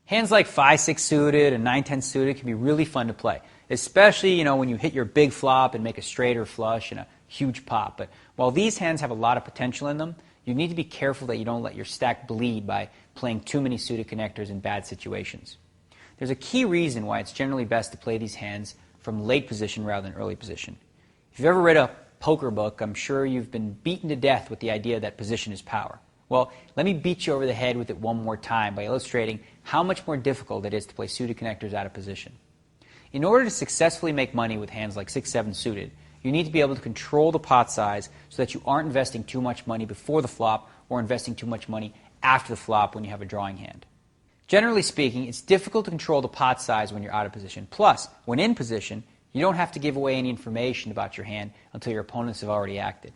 Hands like 5-6 suited and 9-10 suited can be really fun to play, especially when you hit your big flop and make a straight or flush and a huge pop. But while these hands have a lot of potential in them, you need to be careful that you don't let your stack bleed by playing too many suited connectors in bad situations. There's a key reason why it's generally best to play these hands from late position rather than early position. If you've ever read a poker book, I'm sure you've been beaten to death with the idea that position is power. Well, let me beat you over the head with it one more time by illustrating how much more difficult it is to play suited connectors out of position. In order to successfully make money with hands like 6-7 suited, you need to be able to control the pot size so that you aren't investing too much money before the flop or investing too much money after the flop when you have a drawing hand. Generally speaking, it's difficult to control the pot size when you're out of position. Plus, when in position, you don't have to give away any information about your hand until your opponents have already acted.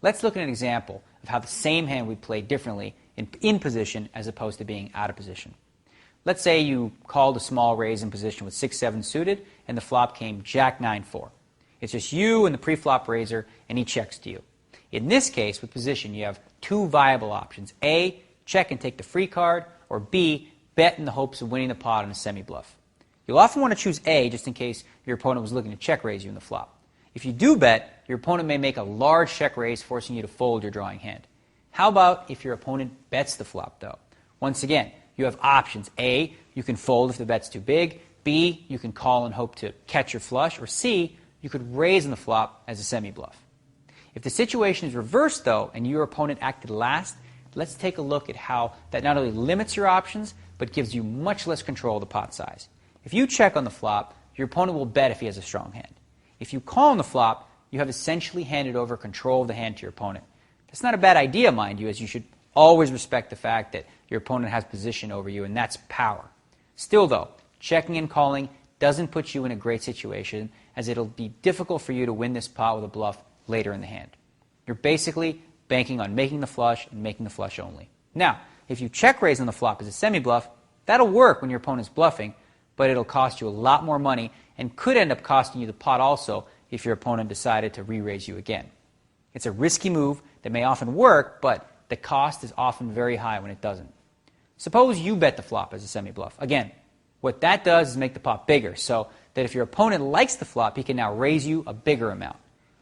Let's look at an example of how the same hand would play differently in position as opposed to being out of position. Let's say you called a small raise in position with 6-7 suited and the flop came Jack 9-4. It's just you and the pre-flop raiser and he checks to you. In this case, with position, you have two viable options. A, check and take the free card, or B, bet in the hopes of winning the pot on a semi-bluff. You'll often want to choose A just in case your opponent was looking to check raise you in the flop. If you do bet, your opponent may make a large check raise, forcing you to fold your drawing hand. How about if your opponent bets the flop, though? Once again, you have options. A, you can fold if the bet's too big. B, you can call and hope to catch your flush. Or C, you could raise in the flop as a semi-bluff. If the situation is reversed, though, and your opponent acted last, let's take a look at how that not only limits your options, but gives you much less control of the pot size. If you check on the flop, your opponent will bet if he has a strong hand. If you call on the flop, you have essentially handed over control of the hand to your opponent. That's not a bad idea, mind you, as you should always respect the fact that your opponent has position over you, and that's power. Still, though, checking and calling doesn't put you in a great situation, as it'll be difficult for you to win this pot with a bluff later in the hand. You're basically banking on making the flush and making the flush only. Now, if you check raise on the flop as a semi-bluff, that'll work when your opponent's bluffing, but it'll cost you a lot more money and could end up costing you the pot also if your opponent decided to re-raise you again. It's a risky move that may often work, but the cost is often very high when it doesn't. Suppose you bet the flop as a semi-bluff. Again, what that does is make the pot bigger, so that if your opponent likes the flop, he can now raise you a bigger amount.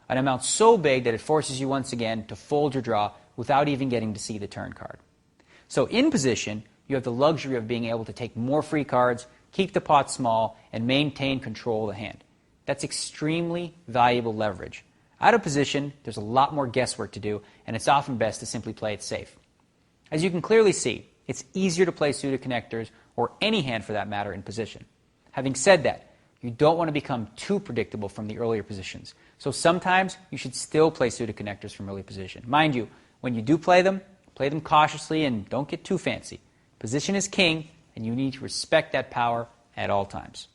An amount so big that it forces you once again to fold your draw without even getting to see the turn card. So in position, you have the luxury of being able to take more free cards, keep the pot small, and maintain control of the hand. That's extremely valuable leverage. Out of position, there's a lot more guesswork to do, and it's often best to simply play it safe. As you can clearly see, it's easier to play suited connectors, or any hand for that matter, in position. Having said that, you don't want to become too predictable from the earlier positions. So sometimes you should still play suited connectors from early position. Mind you, when you do play them cautiously and don't get too fancy. Position is king, and you need to respect that power at all times.